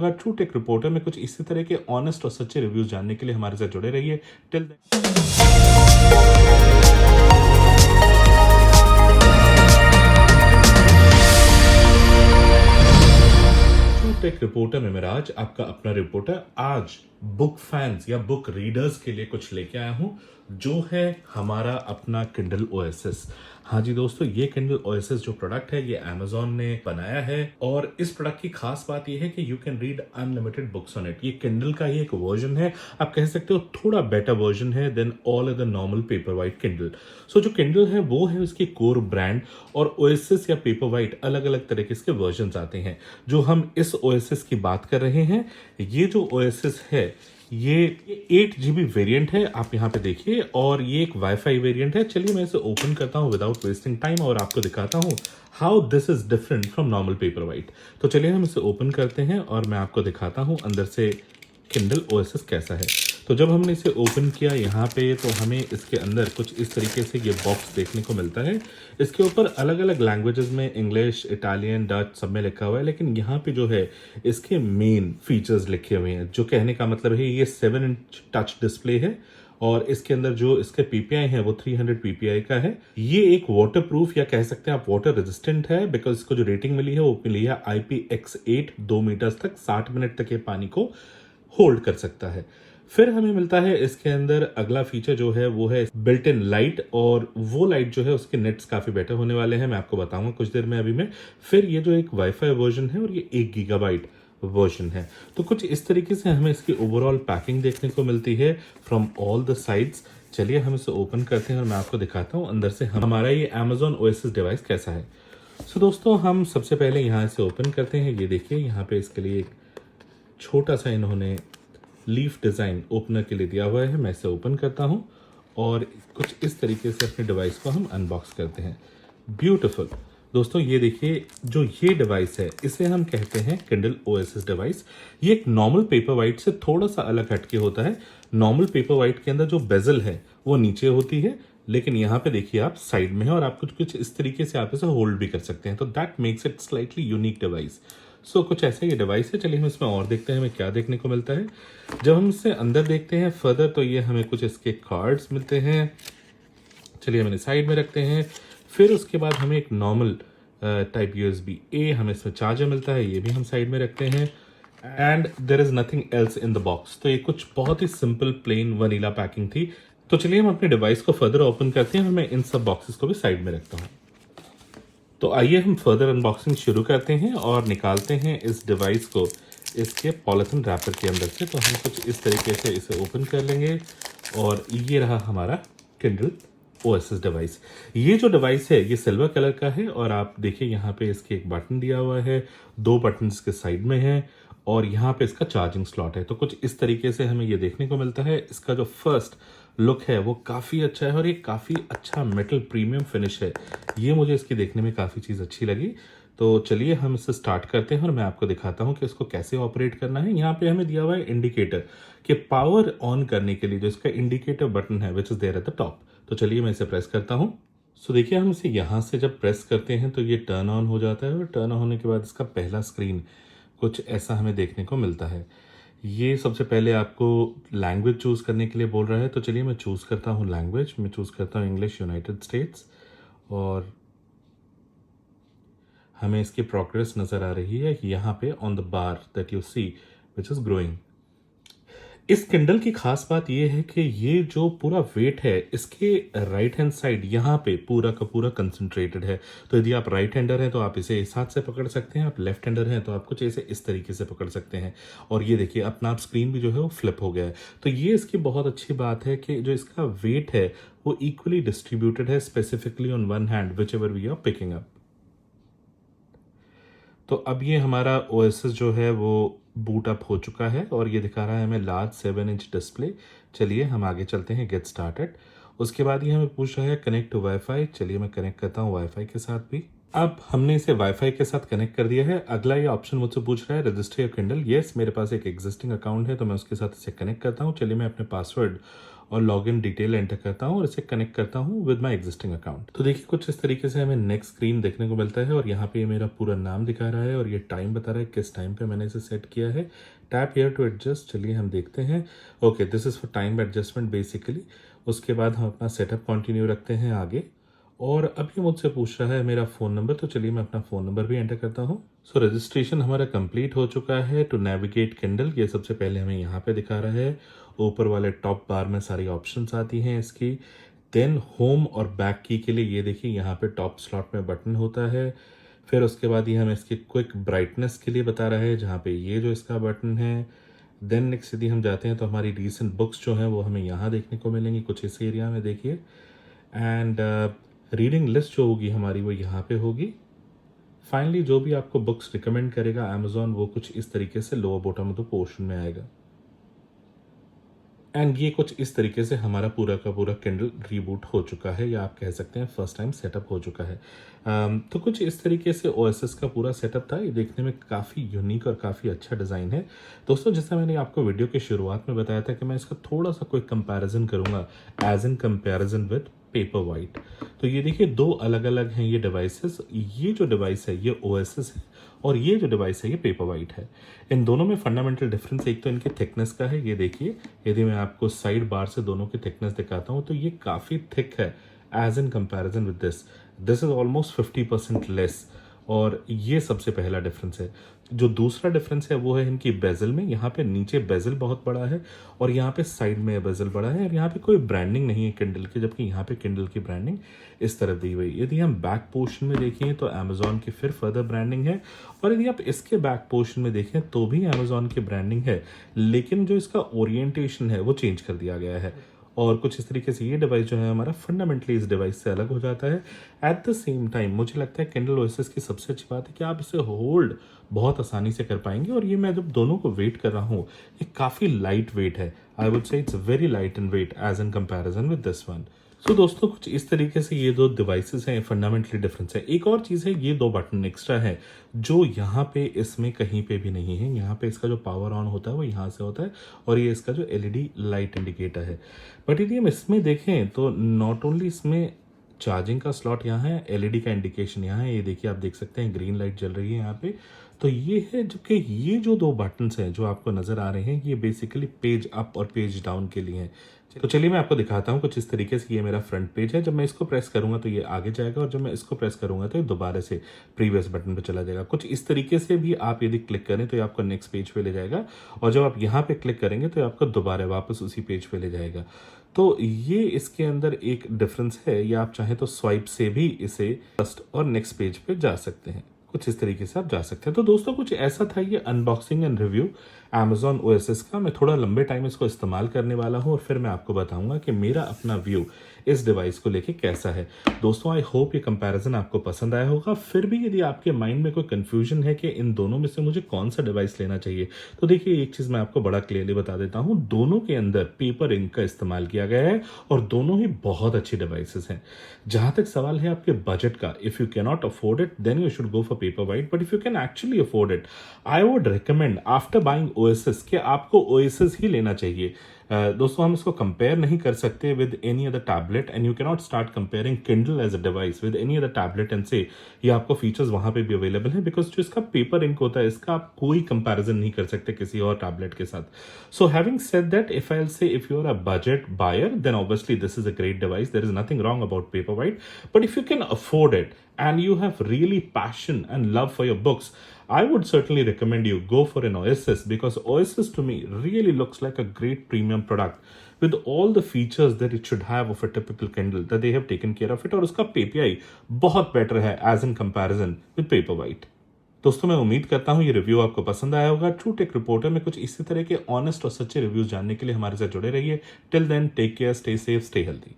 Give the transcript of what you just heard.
अगर true take reporter में कुछ इसी तरह के ऑनेस्ट और सच्चे रिव्यूज जानने के लिए हमारे साथ जुड़े रहिए। टिल टेक रिपोर्टर में मेरा आज आपका अपना रिपोर्टर आज बुक फैंस या बुक रीडर्स के लिए कुछ लेके आया हूं, जो है हमारा अपना किंडल ओएसएस। हाँ जी दोस्तों, ये किंडल ओएसएस जो प्रोडक्ट है ये अमेजोन ने बनाया है और इस प्रोडक्ट की खास बात ये है कि you can read unlimited books on it. ये किंडल का ही एक वर्जन है, आप कह सकते हो थोड़ा बेटर वर्जन है than all other normal paper white Kindle. So जो किंडल है वो है उसकी कोर ब्रांड और ओएसएस या पेपर वाइट अलग अलग तरह के इसके वर्जन आते हैं। जो हम इस ओएसएस की बात कर रहे हैं, ये जो ओएसएस है ये 8 GB वेरिएंट है, आप यहाँ पे देखिए, और ये एक वाईफाई वेरिएंट है। चलिए मैं इसे ओपन करता हूँ विदाउट वेस्टिंग टाइम और आपको दिखाता हूँ how this is different from normal paper white. तो चलिए हम इसे ओपन करते हैं और मैं आपको दिखाता हूँ अंदर से किंडल ओएसएस कैसा है। तो जब हमने इसे ओपन किया यहाँ पे तो हमें इसके अंदर कुछ इस तरीके से ये बॉक्स देखने को मिलता है। इसके ऊपर अलग अलग लैंग्वेजेस में इंग्लिश, इटालियन, डच सब में लिखा हुआ है, लेकिन यहाँ पे जो है इसके मेन फीचर्स लिखे हुए हैं, जो कहने का मतलब है ये 7-inch टच डिस्प्ले है और इसके अंदर जो इसके पीपीआई है वो 300 पीपीआई का है। ये एक वाटर प्रूफ या कह सकते हैं आप वाटर रेजिस्टेंट है, बिकॉज इसको जो रेटिंग मिली है वो मिली है IPX8 2 मीटर्स तक 60 मिनट तक ये पानी को होल्ड कर सकता है। फिर हमें मिलता है इसके अंदर अगला फीचर जो है वो है बिल्ट इन लाइट, और वो लाइट जो है उसके नेट्स काफी बेटर होने वाले हैं, मैं आपको बताऊंगा कुछ देर में अभी में। फिर ये जो एक वाईफाई वर्जन है और ये 1 गीगाबाइट वर्जन है। तो कुछ इस तरीके से हमें इसकी ओवरऑल पैकिंग देखने को मिलती है फ्रॉम ऑल द साइड्स। चलिए हम इसे ओपन करते हैं और मैं आपको दिखाता हूँ अंदर से हमारा ये अमेजोन ओएसएस डिवाइस कैसा है। सो दोस्तों, हम सबसे पहले यहाँ से ओपन करते हैं। ये देखिए यहाँ पे इसके लिए एक छोटा सा इन्होंने लीफ डिजाइन ओपनर के लिए दिया हुआ है। मैं इसे ओपन करता हूं और कुछ इस तरीके से अपने डिवाइस को हम अनबॉक्स करते हैं। ब्यूटीफुल दोस्तों, ये देखिए जो ये डिवाइस है इसे हम कहते हैं किंडल ओएसएस डिवाइस। ये एक नॉर्मल पेपर वाइट से थोड़ा सा अलग हटके होता है। नॉर्मल पेपर वाइट के अंदर जो बेजल है वो नीचे होती है, लेकिन यहाँ पे देखिए आप साइड में है और आप कुछ इस तरीके से आप इसे होल्ड भी कर सकते हैं। तो that makes it slightly unique device. So कुछ ऐसा ये डिवाइस है। चलिए हम इसमें और देखते हैं हमें क्या देखने को मिलता है। जब हम इससे अंदर देखते हैं फर्दर तो ये हमें कुछ इसके कार्ड्स मिलते हैं। चलिए हम इन्हें साइड में रखते हैं। फिर उसके बाद हमें एक नॉर्मल टाइप USB-A हमें इसमें चार्जर मिलता है, ये भी हम साइड में रखते हैं। And there is nothing else in the box. तो ये कुछ बहुत ही सिंपल प्लेन वनीला पैकिंग थी। तो चलिए हम अपने डिवाइस को फर्दर ओपन करते हैं और मैं इन सब बॉक्सेस को भी साइड में रखता हूँ। तो आइए हम फर्दर अनबॉक्सिंग शुरू करते हैं और निकालते हैं इस डिवाइस को इसके पॉलिथीन रैपर के अंदर से। तो हम कुछ इस तरीके से इसे ओपन कर लेंगे और ये रहा हमारा किंडल ओएसएस डिवाइस। ये जो डिवाइस है ये सिल्वर कलर का है और आप देखिए यहाँ पे इसके एक बटन दिया हुआ है, 2 बटन इसके साइड में है और यहाँ पे इसका चार्जिंग स्लॉट है। तो कुछ इस तरीके से हमें ये देखने को मिलता है। इसका जो फर्स्ट लुक है वो काफ़ी अच्छा है और ये काफ़ी अच्छा मेटल प्रीमियम फिनिश है। ये मुझे इसकी देखने में काफ़ी चीज़ अच्छी लगी। तो चलिए हम इसे स्टार्ट करते हैं और मैं आपको दिखाता हूँ कि इसको कैसे ऑपरेट करना है। यहाँ पे हमें दिया हुआ है इंडिकेटर कि पावर ऑन करने के लिए जो इसका इंडिकेटर बटन है which is there at the top. तो चलिए मैं इसे प्रेस करता हूँ। सो देखिए हम इसे यहाँ से जब प्रेस करते हैं तो ये टर्न ऑन हो जाता है और टर्न ऑन होने के बाद इसका पहला स्क्रीन कुछ ऐसा हमें देखने को मिलता है। ये सबसे पहले आपको लैंग्वेज चूज़ करने के लिए बोल रहा है। तो चलिए मैं चूज़ करता हूँ लैंग्वेज। मैं चूज़ करता हूँ इंग्लिश यूनाइटेड स्टेट्स और हमें इसकी प्रोग्रेस नज़र आ रही है यहाँ पे on the bar that you see which is growing. इस किंडल की खास बात यह है कि ये जो पूरा वेट है इसके राइट हैंड साइड यहाँ पे पूरा का पूरा कंसंट्रेटेड है। तो यदि आप राइट हैंडर हैं तो आप इसे इस हाथ से पकड़ सकते हैं, आप लेफ्ट हैंडर हैं तो आप कुछ ऐसे इस तरीके से पकड़ सकते हैं। और ये देखिए अपना आप स्क्रीन भी जो है वो फ्लिप हो गया है। तो ये इसकी बहुत अच्छी बात है कि जो इसका वेट है वो इक्वली डिस्ट्रीब्यूटेड है, specifically on one hand whichever we are picking up. तो अब ये हमारा ओएसएस जो है वो बूट अप हो चुका है और ये दिखा रहा है हमें लार्ज 7-inch डिस्प्ले। चलिए हम आगे चलते हैं गेट स्टार्टेड। उसके बाद ये हमें पूछ रहा है कनेक्ट टू वाईफाई। चलिए मैं कनेक्ट करता हूँ वाईफाई के साथ भी। अब हमने इसे वाईफाई के साथ कनेक्ट कर दिया है। अगला ये ऑप्शन मुझसे पूछ रहा है रजिस्टर योर किंडल। येस, मेरे पास एक एग्जिस्टिंग अकाउंट है तो मैं उसके साथ इसे कनेक्ट करता हूँ। चलिए मैं अपने पासवर्ड और लॉगिन डिटेल एंटर करता हूँ और इसे कनेक्ट करता हूँ विद माय एग्जिस्टिंग अकाउंट। तो देखिए कुछ इस तरीके से हमें नेक्स्ट स्क्रीन देखने को मिलता है और यहाँ पे ये मेरा पूरा नाम दिखा रहा है और ये टाइम बता रहा है किस टाइम पे मैंने इसे सेट किया है। Tap here to adjust. चलिए हम देखते हैं। Okay, this is for time adjustment basically. उसके बाद हम अपना सेटअप कंटिन्यू रखते हैं आगे और अब ये मुझसे पूछ रहा है मेरा फ़ोन नंबर, तो चलिए मैं अपना फ़ोन नंबर भी एंटर करता हूँ। सो रजिस्ट्रेशन हमारा कंप्लीट हो चुका है। टू नेविगेट किंडल, ये सबसे पहले हमें यहाँ पे दिखा रहा है। ऊपर वाले टॉप बार में सारी ऑप्शंस आती हैं इसकी। देन होम और बैक की के लिए ये देखिए यहाँ पे टॉप स्लॉट में बटन होता है। फिर उसके बाद ये हमें इसकी क्विक ब्राइटनेस के लिए बता रहा है जहाँ पे ये जो इसका बटन है। देन नेक्स्ट यदि हम जाते हैं तो हमारी रीसेंट बुक्स जो हैं वो हमें यहाँ देखने को मिलेंगी कुछ इस एरिया में देखिए। एंड रीडिंग लिस्ट जो होगी हमारी वो यहाँ पे होगी। फाइनली जो भी आपको बुक्स रिकमेंड करेगा अमेजोन वो कुछ इस तरीके से lower bottom of the portion में आएगा। एंड ये कुछ इस तरीके से हमारा पूरा का पूरा किंडल रीबूट हो चुका है या आप कह सकते हैं फर्स्ट टाइम सेटअप हो चुका है। तो कुछ इस तरीके से ओएसएस का पूरा सेटअप था। ये देखने में काफ़ी यूनिक और काफ़ी अच्छा डिज़ाइन है। दोस्तों जैसा मैंने आपको वीडियो के शुरुआत में बताया था कि मैं इसका थोड़ा सा कोई कंपैरिजन करूँगा as in comparison with Paperwhite. तो ये देखिए दो अलग अलग हैं ये डिवाइसेस। ये जो डिवाइस है ये ओएसएस है और ये जो डिवाइस है ये पेपर वाइट है। इन दोनों में फंडामेंटल डिफरेंस एक तो इनके थिकनेस का है। ये देखिए यदि मैं आपको साइड बार से दोनों की थिकनेस दिखाता हूँ तो ये काफ़ी थिक है as in comparison with this is almost 50% less. और ये सबसे पहला डिफरेंस है। जो दूसरा डिफरेंस है वो है इनकी बेजल में। यहाँ पे नीचे बेजल बहुत बड़ा है और यहाँ पे साइड में बेजल बड़ा है और यहाँ पे कोई ब्रांडिंग नहीं है किंडल की, जबकि यहाँ पे किंडल की ब्रांडिंग इस तरफ दी हुई है। यदि हम बैक पोर्शन में देखें तो अमेजोन की फिर फर्दर ब्रांडिंग है और यदि आप इसके बैक पोर्शन में देखें तो भी अमेजोन की ब्रांडिंग है, लेकिन जो इसका ओरिएंटेशन है वो चेंज कर दिया गया है। और कुछ इस तरीके से ये डिवाइस जो है हमारा फंडामेंटली इस डिवाइस से अलग हो जाता है। एट द सेम टाइम मुझे लगता है किंडल ओएसएस की सबसे अच्छी बात है कि आप इसे होल्ड बहुत आसानी से कर पाएंगे। और ये मैं जब दोनों को वेट कर रहा हूँ ये काफ़ी लाइट वेट है। I would say it's very light in weight as in comparison with this one. So दोस्तों कुछ इस तरीके से ये दो डिवाइसेस हैं, फंडामेंटली डिफरेंस है। एक और चीज़ है ये दो बटन एक्स्ट्रा है जो यहाँ पे इसमें कहीं पे भी नहीं है। यहाँ पे इसका जो पावर ऑन होता है वो यहाँ से होता है और ये इसका जो एलईडी लाइट इंडिकेटर है। बट यदि हम इसमें देखें तो नॉट ओनली इसमें चार्जिंग का स्लॉट यहाँ है, एलईडी का इंडिकेशन यहाँ है। ये देखिए आप देख सकते हैं ग्रीन लाइट जल रही है यहाँ पे। तो ये है जबकि ये जो दो बटन्स हैं जो आपको नजर आ रहे हैं ये बेसिकली पेज अप और पेज डाउन के लिए हैं। तो चलिए मैं आपको दिखाता हूँ कुछ इस तरीके से। ये मेरा फ्रंट पेज है। जब मैं इसको प्रेस करूंगा तो ये आगे जाएगा और जब मैं इसको प्रेस करूंगा तो ये दोबारा से प्रीवियस बटन पे चला जाएगा। कुछ इस तरीके से भी आप यदि क्लिक करें तो ये आपको नेक्स्ट पेज पे ले जाएगा और जब आप यहाँ पे क्लिक करेंगे तो ये आपको दोबारा वापस उसी पेज पे ले जाएगा। तो ये इसके अंदर एक डिफरेंस है। या आप चाहें तो स्वाइप से भी इसे फर्स्ट और नेक्स्ट पेज पे जा सकते हैं। कुछ इस तरीके से आप जा सकते हैं। तो दोस्तों कुछ ऐसा था ये unboxing and review Amazon OSS का। मैं थोड़ा लंबे टाइम इसको इस्तेमाल करने वाला हूं और फिर मैं आपको बताऊंगा कि मेरा अपना व्यू इस डिवाइस को लेके कैसा है। दोस्तों आई होप ये कंपैरिजन आपको पसंद आया होगा। फिर भी यदि आपके माइंड में कोई कंफ्यूजन है कि इन दोनों में से मुझे कौन सा डिवाइस लेना चाहिए तो देखिए एक चीज मैं आपको बड़ा क्लियरली बता देता हूं, दोनों के अंदर पेपर इंक का इस्तेमाल किया गया है और दोनों ही बहुत अच्छी डिवाइसेस हैं। जहां तक सवाल है आपके बजट का, if you can not afford it then you should go for Paperwhite, but if you can actually afford it I would recommend after buying OSS कि आपको ओएसएस ही लेना चाहिए। दोस्तों हम इसको कंपेयर नहीं कर सकते with any other tablet and you can not start comparing Kindle as a device with any other tablet and से ये आपको फीचर्स वहां पे भी अवेलेबल है, बिकॉज जो इसका पेपर इंक होता है इसका आप कोई कंपैरिजन नहीं कर सकते किसी और टैबलेट के साथ। So having said that, if I will say if you are a budget buyer then obviously this is a great device, there is nothing wrong about Paperwhite, but if you can afford it and you have really passion and love for your books, I would certainly recommend you go for an OSS, because OSS to me really looks like a great premium product with all the features that it should have of a typical Kindle, that they have taken care of it, और उसका PPI बहुत better है as in comparison with Paperwhite। दोस्तों मैं उम्मीद करता हूँ ये रिव्यू आपको पसंद आया होगा। ट्रू टेक रिपोर्टर में कुछ इसी तरह के ऑनेस्ट और सच्चे रिव्यूज जानने के लिए हमारे साथ जुड़े रहिए। Till then take care, stay safe, stay healthy.